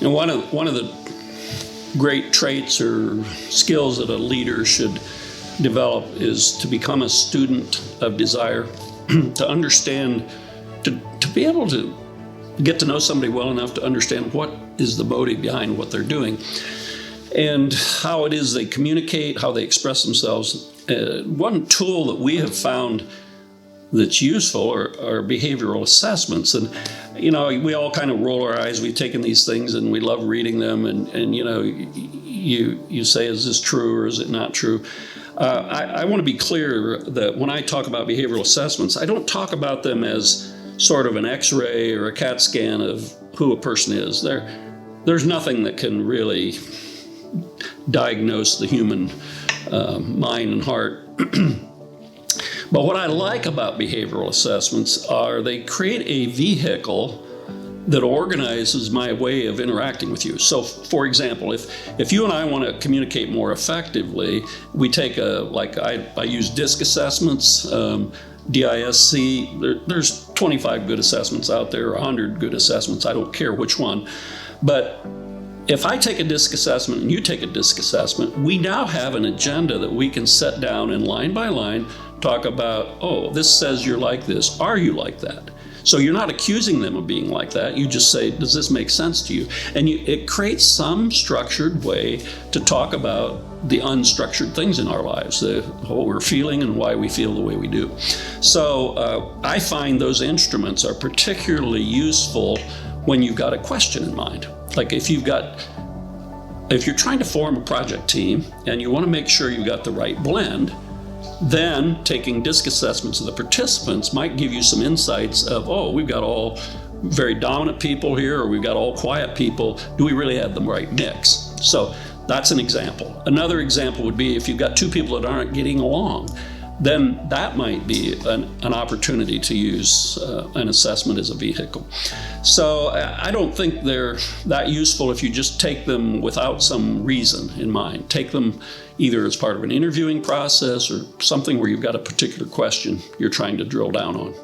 One of the great traits or skills that a leader should develop is to become a student of desire, to understand, to be able to get to know somebody well enough to understand what is the motive behind what they're doing and how it is they communicate, how they express themselves. One tool that we have found that's useful are behavioral assessments. And, we all kind of roll our eyes. We've taken these things and we love reading them. And you say, is this true or is it not true? I want to be clear that when I talk about behavioral assessments, I don't talk about them as sort of an X-ray or a CAT scan of who a person is. There's nothing that can really diagnose the human mind and heart. But what I like about behavioral assessments are they create a vehicle that organizes my way of interacting with you. So, for example, if you and I want to communicate more effectively, we take I use DISC assessments, DISC. There's 25 good assessments out there, 100 good assessments. I don't care which one. But if I take a DISC assessment and you take a DISC assessment, we now have an agenda that we can set down and line by line talk about, this says you're like this. Are you like that? So you're not accusing them of being like that. You just say, does this make sense to you? And it creates some structured way to talk about the unstructured things in our lives, what we're feeling and why we feel the way we do. So I find those instruments are particularly useful when you've got a question in mind. Like if you're trying to form a project team and you want to make sure you've got the right blend, then taking DISC assessments of the participants might give you some insights of, we've got all very dominant people here, or we've got all quiet people. Do we really have the right mix? So that's an example. Another example would be if you've got two people that aren't getting along, then that might be an opportunity to use an assessment as a vehicle. So I don't think they're that useful if you just take them without some reason in mind. Take them either as part of an interviewing process or something where you've got a particular question you're trying to drill down on.